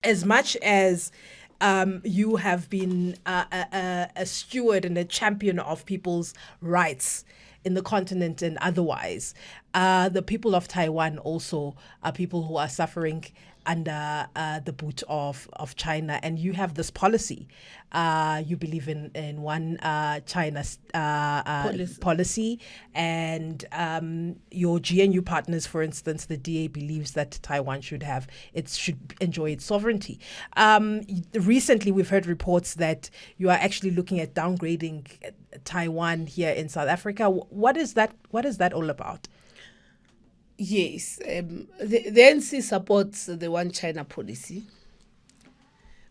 as much as you have been a steward and a champion of people's rights in the continent and otherwise, the people of Taiwan also are people who are suffering under the boot of China. And you have this policy. You believe in one China policy. And your GNU partners, for instance, the DA believes that Taiwan should enjoy its sovereignty. Recently, we've heard reports that you are actually looking at downgrading Taiwan here in South Africa. What is that all about? Yes, the ANC supports the One China policy.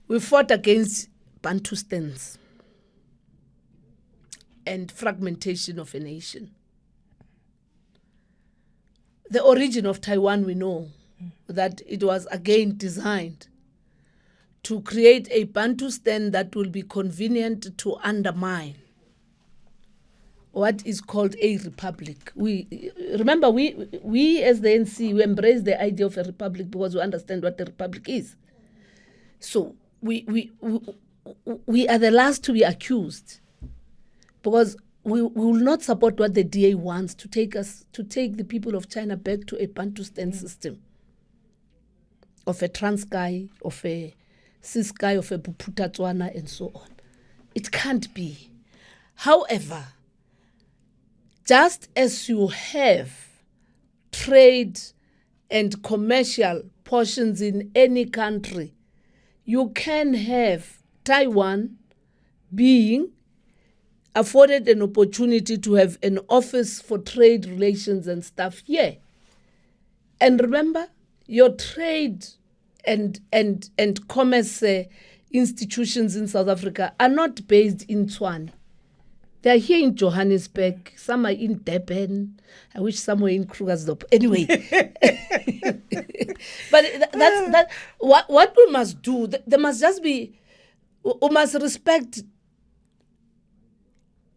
We fought against Bantustans and fragmentation of a nation. The origin of Taiwan, we know that it was again designed to create a Bantustan that will be convenient to undermine what is called a republic. We remember we as the ANC, we embrace the idea of a republic because we understand what a republic is. So we are the last to be accused because we will not support what the DA wants to take the people of China back to a Bantustan system of a Transkei, of a Ciskei, of a Buputatswana, and so on. It can't be. However, just as you have trade and commercial portions in any country, you can have Taiwan being afforded an opportunity to have an office for trade relations and stuff here. And remember, your trade and commerce institutions in South Africa are not based in Tshwane. They are here in Johannesburg, some are in Durban, I wish somewhere in Krugersdorp. Anyway. But that's what we must do. There must just be, we must respect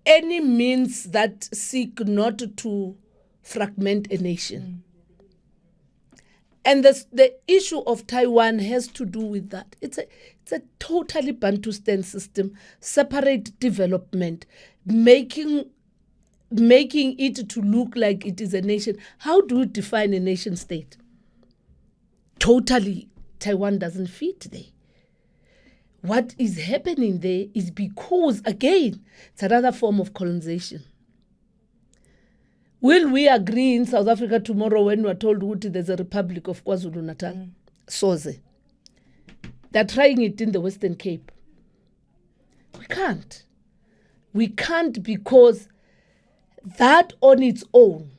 any means that seek not to fragment a nation. And the issue of Taiwan has to do with that. It's a totally Bantustan system, separate development, making it to look like it is a nation. How do you define a nation state? Totally, Taiwan doesn't fit there. What is happening there is because, again, it's another form of colonization. Will we agree in South Africa tomorrow when we are told there's a Republic of KwaZulu-Natal? Soze. They're trying it in the Western Cape. We can't. We can't, because that on its own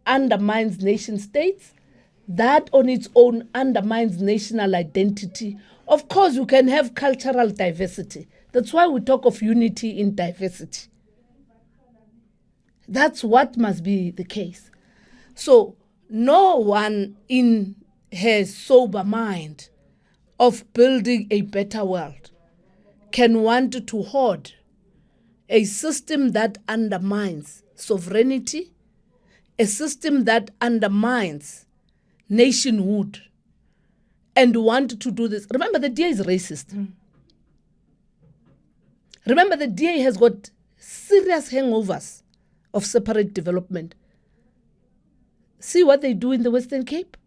undermines nation states. That on its own undermines national identity. Of course, you can have cultural diversity. That's why we talk of unity in diversity. That's what must be the case. So no one in her sober mind of building a better world can want to hoard a system that undermines sovereignty, a system that undermines nationhood, and want to do this. Remember, the DA is racist. Remember, the DA has got serious hangovers of separate development. See what they do in the Western Cape.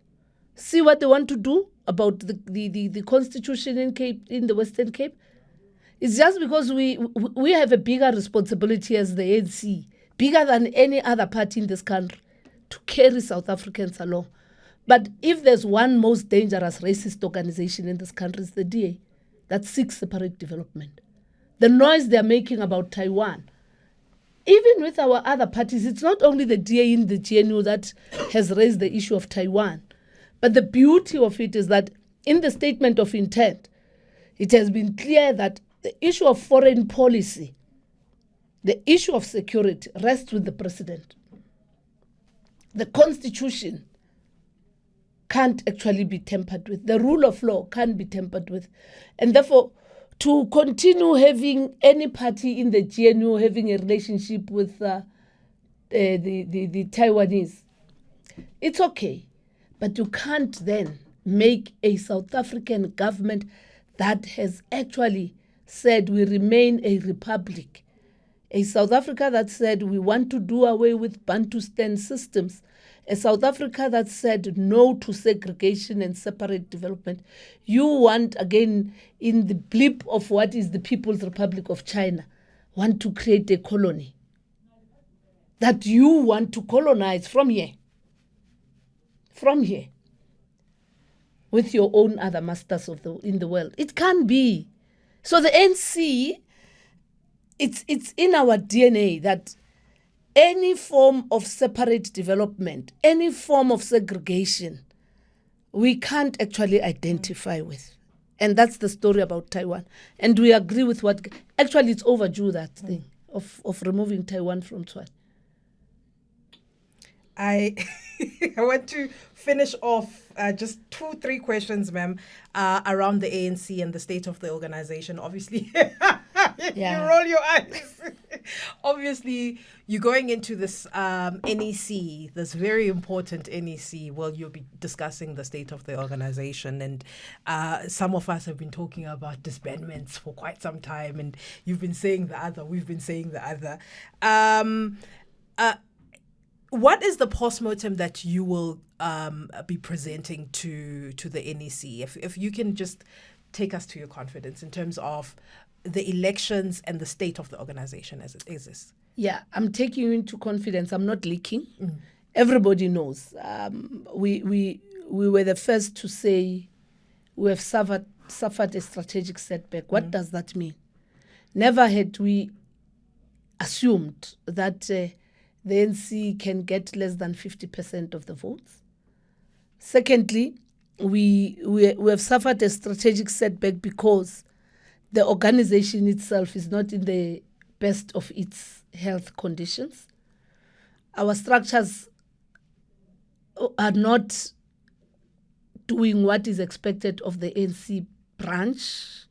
See what they want to do about the constitution in the Western Cape. It's just because we have a bigger responsibility as the ANC, bigger than any other party in this country, to carry South Africans along. But if there's one most dangerous racist organization in this country, it's the DA that seeks separate development. The noise they're making about Taiwan, even with our other parties, it's not only the DA in the GNU that has raised the issue of Taiwan. But the beauty of it is that in the statement of intent, it has been clear that the issue of foreign policy, the issue of security, rests with the president. The constitution can't actually be tampered with. The rule of law can't be tampered with. And therefore, to continue having any party in the GNU having a relationship with the Taiwanese, it's okay. But you can't then make a South African government that has actually said we remain a republic. A South Africa that said we want to do away with Bantustan systems. A South Africa that said no to segregation and separate development. You want, again, in the blip of what is the People's Republic of China, want to create a colony that you want to colonize from here. From here. With your own other masters in the world. It can't be. So the ANC, it's in our DNA that any form of separate development, any form of segregation, we can't actually identify with. And that's the story about Taiwan. And we agree with what... Actually, it's overdue, that thing of removing Taiwan from Taiwan. I want to finish off just 2-3 questions, ma'am, around the ANC and the state of the organization. Obviously, you roll your eyes. Obviously, you're going into this NEC, this very important NEC. Well, you'll be discussing the state of the organization. And some of us have been talking about disbandments for quite some time. And you've been saying the other, we've been saying the other. What is the postmortem that you will be presenting to the NEC? If you can just take us to your confidence in terms of the elections and the state of the organization as it exists. Yeah, I'm taking you into confidence. I'm not leaking. Everybody knows. We were the first to say we have suffered a strategic setback. What does that mean? Never had we assumed that the ANC can get less than 50% of the votes. Secondly, we have suffered a strategic setback because the organization itself is not in the best of its health conditions. Our structures are not doing what is expected of the ANC branch.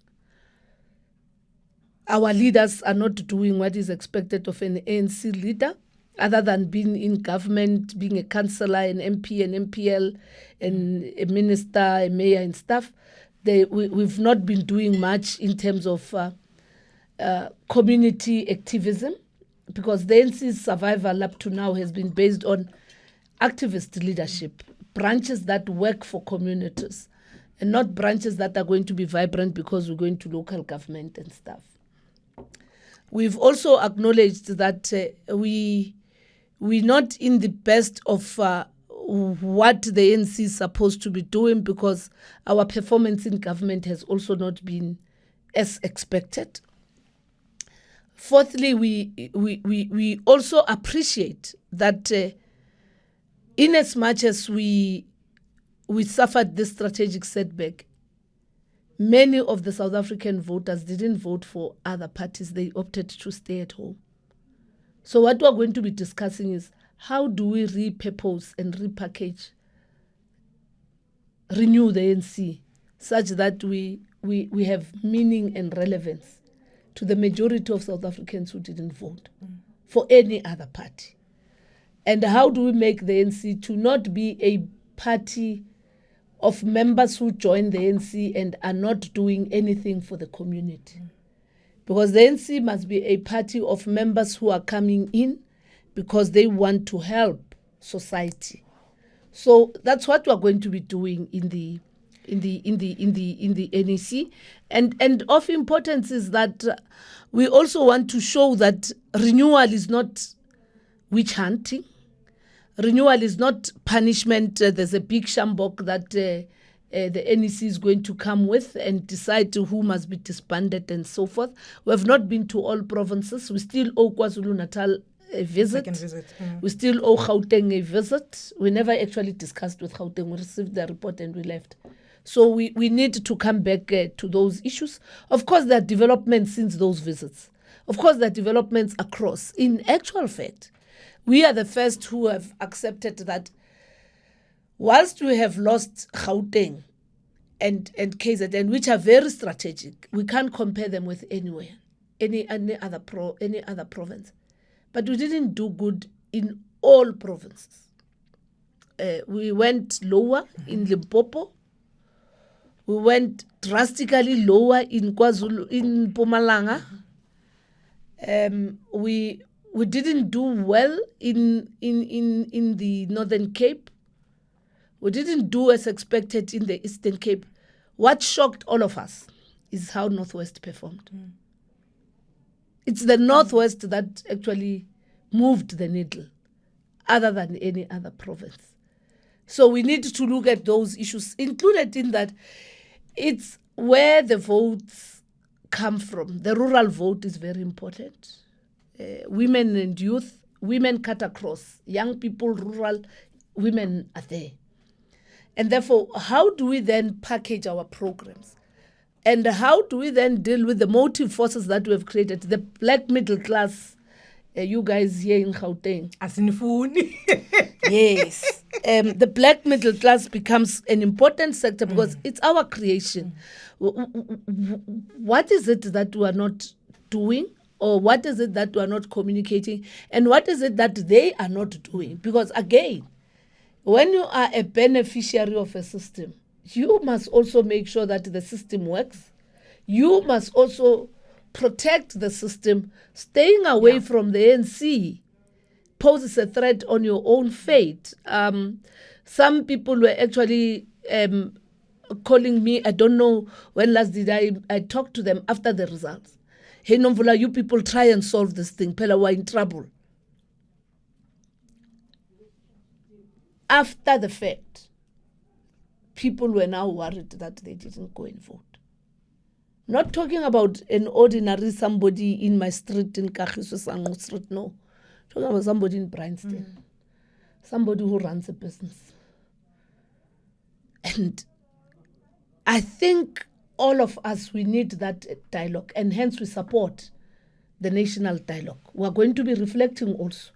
Our leaders are not doing what is expected of an ANC leader, other than being in government, being a councillor, an MP, an MPL, and a minister, a mayor and stuff. We've not been doing much in terms of community activism, because the NC's survival up to now has been based on activist leadership, branches that work for communities, and not branches that are going to be vibrant because we're going to local government and stuff. We've also acknowledged that we're not in the best of what the ANC is supposed to be doing, because our performance in government has also not been as expected. Fourthly, we also appreciate that in as much as we suffered this strategic setback, many of the South African voters didn't vote for other parties. They opted to stay at home. So what we're going to be discussing is how do we repurpose and repackage, renew the ANC such that we have meaning and relevance to the majority of South Africans who didn't vote for any other party. And how do we make the ANC to not be a party of members who join the ANC and are not doing anything for the community? Because the ANC must be a party of members who are coming in because they want to help society. So that's what we're going to be doing in the NEC. And of importance is that we also want to show that renewal is not witch hunting. Renewal is not punishment. There's a big shambok that the NEC is going to come with and decide who must be disbanded and so forth. We have not been to all provinces. We still owe KwaZulu-Natal a visit. We still owe Gauteng a visit. We never actually discussed with Gauteng. We received the report and we left. So we need to come back to those issues. Of course, there are developments since those visits. Of course, there are developments across. In actual fact, we are the first who have accepted that whilst we have lost Gauteng and KZN, which are very strategic, we can't compare them with anywhere, any other province. But we didn't do good in all provinces. We went lower in Limpopo. We went drastically lower in KwaZulu, in Mpumalanga. We didn't do well in the Northern Cape. We didn't do as expected in the Eastern Cape. What shocked all of us is how Northwest performed. It's the Northwest that actually moved the needle, other than any other province. So we need to look at those issues, included in that it's where the votes come from. The rural vote is very important. Women and youth, women cut across. Young people, rural, women are there. And therefore, how do we then package our programs? And how do we then deal with the motive forces that we have created? The black middle class, you guys here in Gauteng. As in phone. Yes. The black middle class becomes an important sector because it's our creation. What is it that we are not doing? Or what is it that we are not communicating? And what is it that they are not doing? Because again, when you are a beneficiary of a system, you must also make sure that the system works. You must also protect the system. Staying away from the ANC poses a threat on your own fate. Some people were actually calling me, I don't know when last did I talked to them after the results. Hey, Nomvula, you people try and solve this thing. Pela, we're in trouble. After the fact, people were now worried that they didn't go and vote. Not talking about an ordinary somebody in my street in Kagiso Street, no. Talking about somebody in Bryanston. Somebody who runs a business. And I think all of us, we need that dialogue, and hence we support the national dialogue. We are going to be reflecting also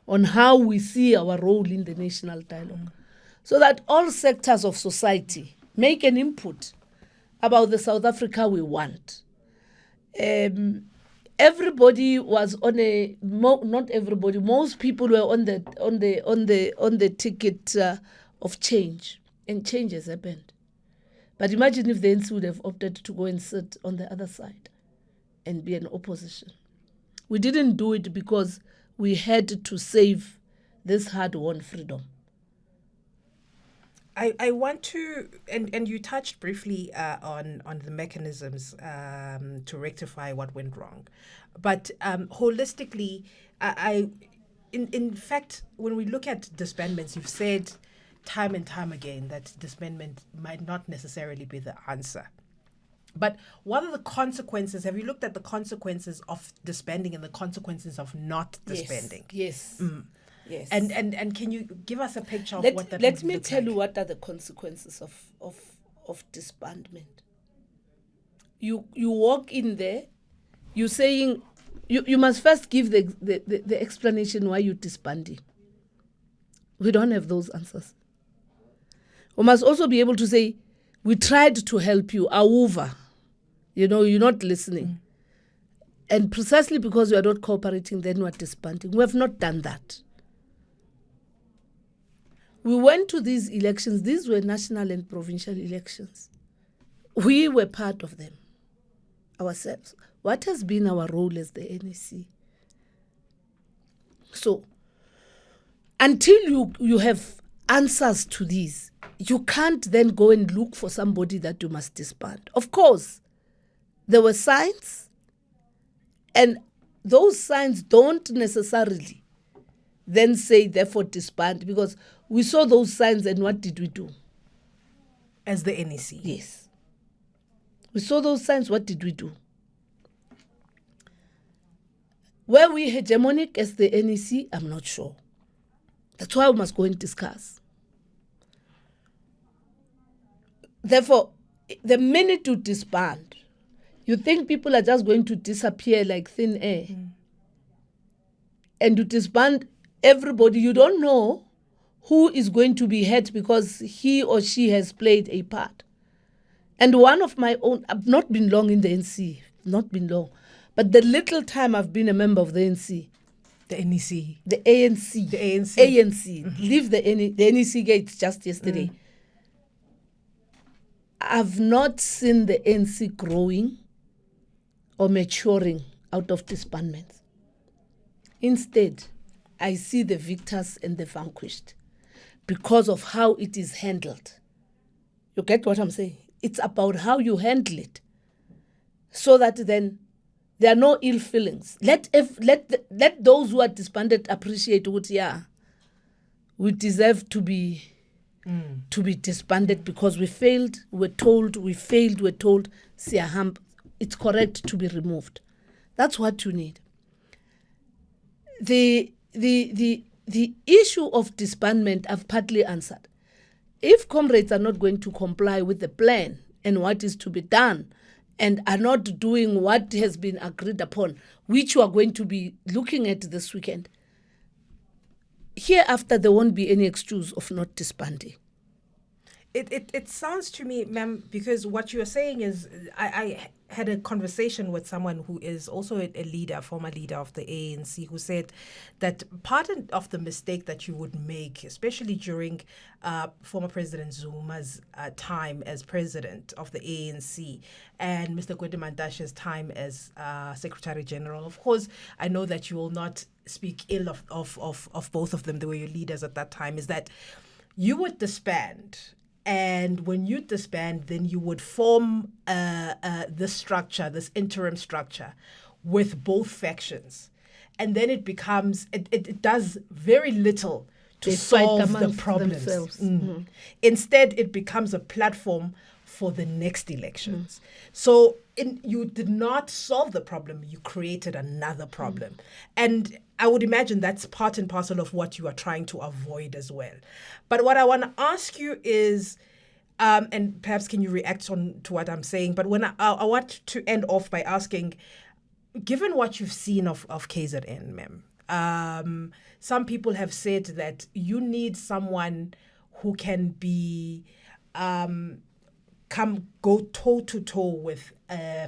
on how we see our role in the national dialogue, so that all sectors of society make an input about the South Africa we want. Everybody was on a not everybody. Most people were on the ticket of change, and change has happened. But imagine if the ANC would have opted to go and sit on the other side and be an opposition. We didn't do it because we had to save this hard-won freedom. I want to, and you touched briefly on the mechanisms to rectify what went wrong. But holistically, in fact, when we look at disbandments, you've said time and time again that disbandment might not necessarily be the answer. But what are the consequences? Have you looked at the consequences of disbanding and the consequences of not disbanding? Yes. Yes. And can you give us a picture of what that Let would me look tell like? you what are the consequences of disbandment. You walk in there, you're saying you must first give the explanation why you're disbanding. We don't have those answers. We must also be able to say, we tried to help you, awuva. You're not listening. And precisely because you are not cooperating, then we're disbanding. We have not done that. We went to these elections. These were national and provincial elections. We were part of them ourselves. What has been our role as the NEC? So, until you have answers to these, you can't then go and look for somebody that you must disband. Of course, there were signs, and those signs don't necessarily then say, therefore, disband, because we saw those signs, and what did we do? As the NEC? Yes. We saw those signs, what did we do? Were we hegemonic as the NEC? I'm not sure. That's why we must go and discuss. Therefore, the minute you disband, you think people are just going to disappear like thin air. And you disband everybody. You don't know who is going to be hurt because he or she has played a part. And one of my own, I've not been long in the NC, not been long, but the little time I've been a member of the NC, the NEC, the ANC, the ANC, ANC, leave the NEC gates just yesterday. I've not seen the ANC growing or maturing out of disbandments. Instead, I see the victors and the vanquished because of how it is handled. You get what I'm saying? It's about how you handle it, so that then there are no ill feelings. Let those who are disbanded appreciate what, yeah, we deserve to be disbanded because we failed, we're told, it's correct to be removed. That's what you need. The issue of disbandment I've partly answered. If comrades are not going to comply with the plan and what is to be done, and are not doing what has been agreed upon, which you are going to be looking at this weekend, hereafter there won't be any excuse of not disbanding. It sounds to me, ma'am, because what you're saying is, I had a conversation with someone who is also a leader, former leader of the ANC, who said that part of the mistake that you would make, especially during former President Zuma's time as president of the ANC and Mr. Gwede Mantashe's time as Secretary General. Of course, I know that you will not speak ill of both of them. They were your leaders at that time. Is that you would disband. And when you disband, then you would form this structure, this interim structure, with both factions. And then it becomes, it does very little to solve the problems. Instead, it becomes a platform for the next elections. So you did not solve the problem, you created another problem. And I would imagine that's part and parcel of what you are trying to avoid as well. But what I want to ask you is, and perhaps can you react to what I'm saying, but when I want to end off by asking, given what you've seen of KZN, ma'am, some people have said that you need someone who can be go toe-to-toe with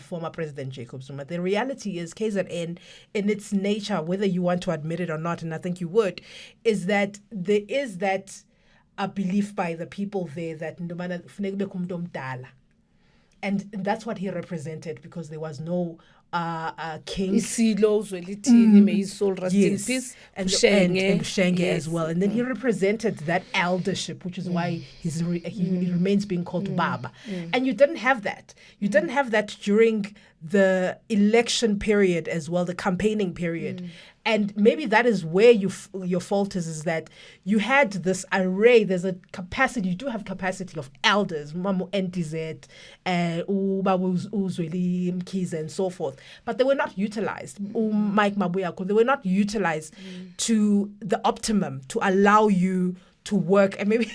former President Jacob Zuma. The reality is KZN, in its nature, whether you want to admit it or not, and I think you would, is that there is that a belief by the people there that and that's what he represented, because there was no king. May his soul rest in peace. And Shenge as well. And then he represented that eldership, which is why he remains being called Baba. And you didn't have that. You didn't have that during the election period as well, the campaigning period. And maybe that is where your fault is that you had this array. There's a capacity. You do have capacity of elders, Mamu NTZ, Ubabu Uzweli, Mkiza, and so forth. But they were not utilized. Mike Mabuyako, they were not utilized to the optimum to allow you to work. And maybe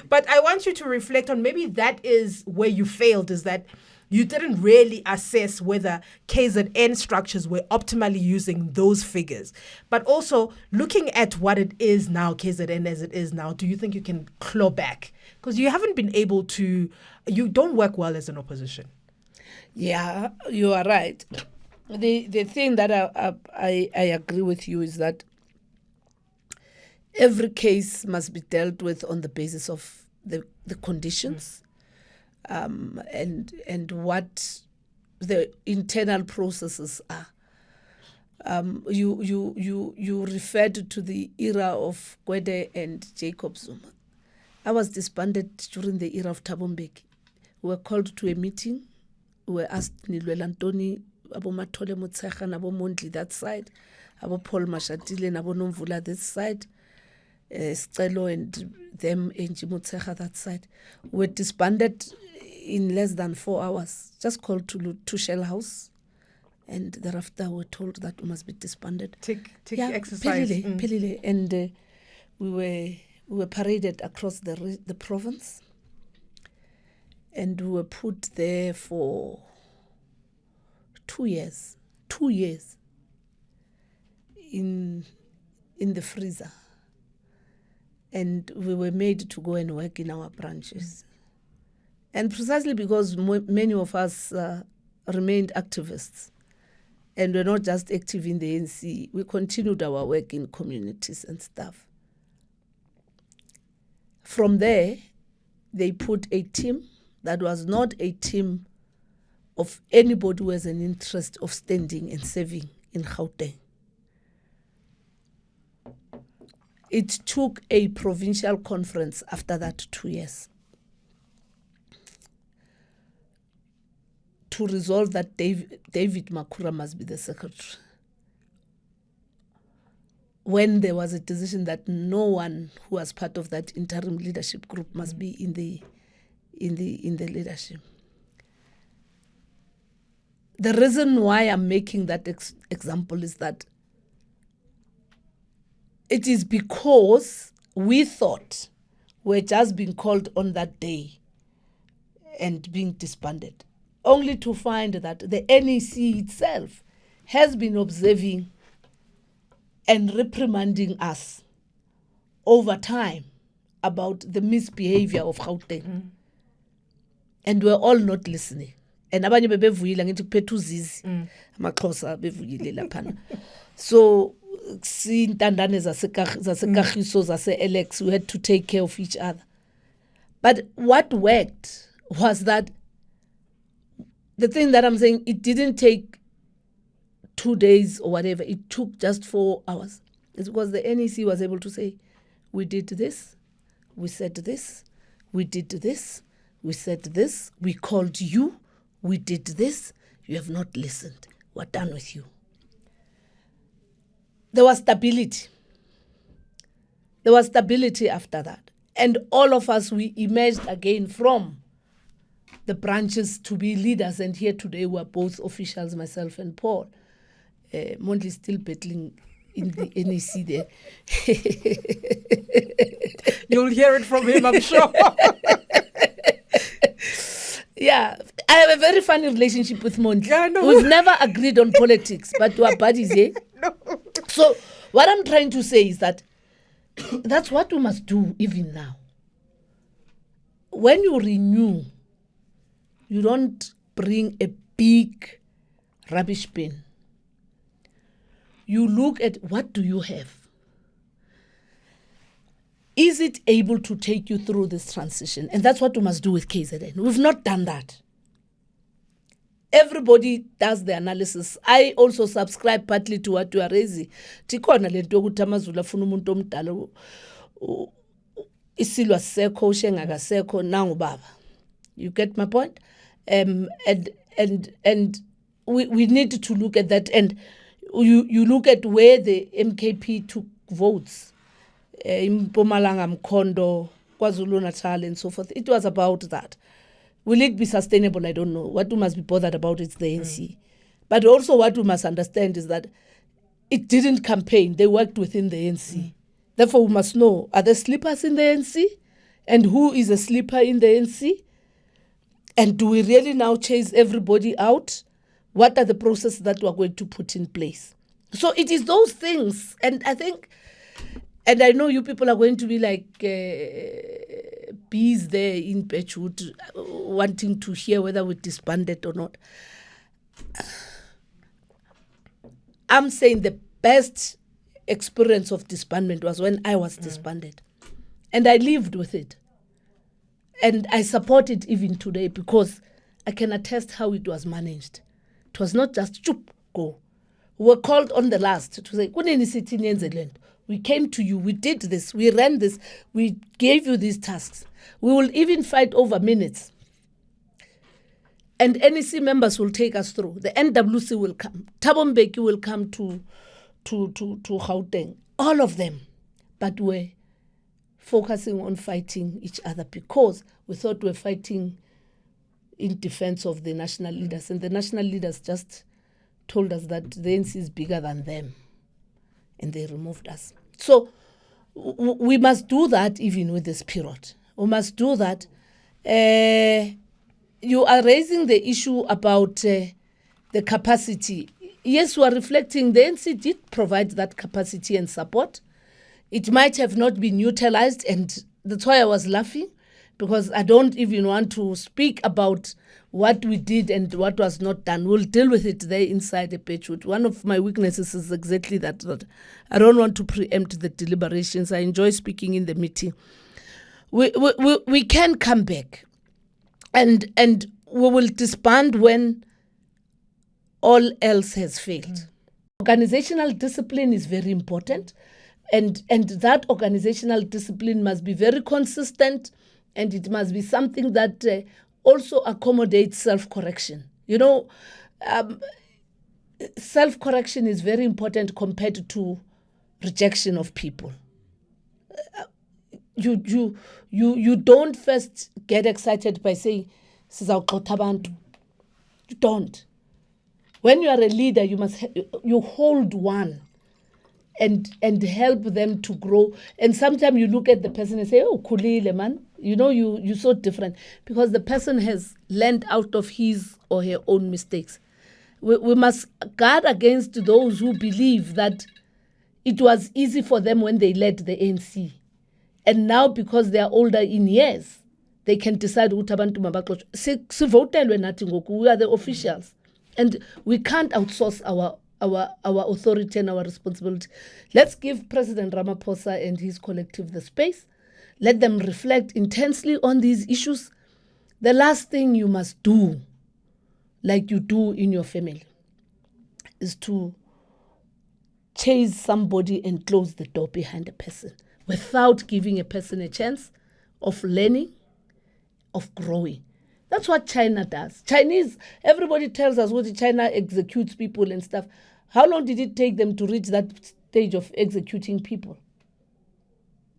but I want you to reflect on, maybe that is where you failed, is that you didn't really assess whether KZN structures were optimally using those figures. But also, looking at what it is now, KZN as it is now, do you think you can claw back? Because you haven't been able to, you don't work well as an opposition. Yeah, you are right. The thing that I agree with you is that every case must be dealt with on the basis of the conditions. And what the internal processes are. You referred to the era of Gwede and Jacob Zuma. I was disbanded during the era of Thabo Mbeki. We were called to a meeting. We were asked Nilwela Ntoni, Abo Mathole Motshekga, Abo Mondli that side, Abo Paul Mashatile, Abo Nomvula this side, Sicelo and them, Angie Motshekga that side. We were disbanded in less than 4 hours, just called to Shell House, and thereafter we're told that we must be disbanded. Tick exercise. Pelile. And we were paraded across the province, and we were put there for 2 years. 2 years in the freezer, and we were made to go and work in our branches. And precisely because many of us remained activists and were not just active in the ANC, we continued our work in communities and stuff. From there, they put a team that was not a team of anybody who has an interest of standing and serving in Gauteng. It took a provincial conference after that 2 years to resolve that David Makura must be the secretary. When there was a decision that no one who was part of that interim leadership group must be in the leadership. The reason why I'm making that example is that it is because we thought we're just being called on that day and being disbanded, only to find that the NEC itself has been observing and reprimanding us over time about the misbehavior of Gauteng. And we're all not listening. And abanye bebevuyile ngithi kuphethe uzizi amaXhosa bevuyile laphana. So sintandane zasekagiso zase-Alex, we had to take care of each other. But what worked was that the thing that I'm saying, it didn't take 2 days or whatever, it took just 4 hours. It's because the NEC was able to say, we did this, we said this, we did this, we said this, we called you, we did this, you have not listened, we're done with you. There was stability. There was stability after that. And all of us, we emerged again from the branches to be leaders. And here today we're both officials, myself and Paul. Mondli is still battling in the NEC there. You'll hear it from him, I'm sure. Yeah, I have a very funny relationship with Mondli. Yeah, no. We've never agreed on politics, but we're buddies, eh? No. So what I'm trying to say is that that's what we must do even now. When you renew, you don't bring a big rubbish bin. You look at what do you have. Is it able to take you through this transition? And that's what we must do with KZN. We've not done that. Everybody does the analysis. I also subscribe partly to what you are raising. Tikona le nto ukuthi amaZulu afuna umuntu omdala isilwa sekho ushenga sekho nangu baba. You get my point? And we need to look at that, and you look at where the MKP took votes. Mpumalanga, Mkhondo, KwaZulu-Natal and so forth. It was about that. Will it be sustainable? I don't know. What we must be bothered about is the ANC. But also what we must understand is that it didn't campaign. They worked within the ANC. Therefore, we must know, are there sleepers in the ANC? And who is a sleeper in the ANC? And do we really now chase everybody out? What are the processes that we are going to put in place? So it is those things. And I think, and I know you people are going to be like bees there in Birchwood, wanting to hear whether we disbanded or not. I'm saying the best experience of disbandment was when I was disbanded. And I lived with it. And I support it even today because I can attest how it was managed. It was not just chup, go. We were called on the last to say, we came to you, we did this, we ran this, we gave you these tasks. We will even fight over minutes. And NEC members will take us through. The NWC will come. Thabo Mbeki will come to Gauteng. All of them. But we're focusing on fighting each other because we thought we're fighting in defense of the national leaders. And the national leaders just told us that the ANC is bigger than them. And they removed us. So we must do that even with this period. We must do that. You are raising the issue about the capacity. Yes, we are reflecting. The ANC did provide that capacity and support. It might have not been utilized, and that's why I was laughing, because I don't even want to speak about what we did and what was not done. We'll deal with it there inside the Birchwood. One of my weaknesses is exactly that I don't want to preempt the deliberations. I enjoy speaking in the meeting. we can come back, and we will disband when all else has failed. Organizational discipline is very important, and that organizational discipline must be very consistent, and it must be something that also accommodates self-correction. Self-correction is very important compared to rejection of people. You don't first get excited by saying, "Sizawuxotha abantu." You don't. When you are a leader, you hold one and help them to grow. And sometimes you look at the person and say, "Oh, khulile man, you're so different," because the person has learned out of his or her own mistakes. We must guard against those who believe that it was easy for them when they led the ANC. And now, because they are older in years, they can decide ukuthi abantu mabaxoxe. Sivotelwe nathi ngoku, we are the officials. And we can't outsource our authority and our responsibility. Let's give President Ramaphosa and his collective the space. Let them reflect intensely on these issues. The last thing you must do, like you do in your family, is to chase somebody and close the door behind a person without giving a person a chance of learning, of growing. That's what China does. Chinese, everybody tells us what China executes people and stuff. How long did it take them to reach that stage of executing people?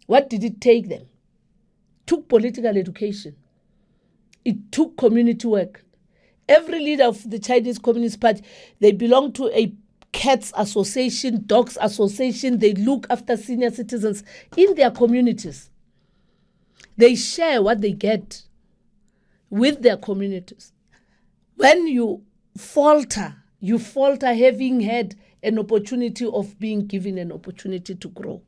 What did it take them? It took political education. It took community work. Every leader of the Chinese Communist Party, they belong to a cats association, dogs association. They look after senior citizens in their communities. They share what they get with their communities. When you falter having had an opportunity of being given an opportunity to grow.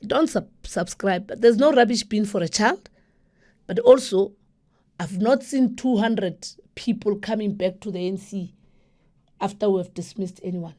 Don't subscribe. There's no rubbish bin for a child. But also, I've not seen 200 people coming back to the ANC after we've dismissed anyone.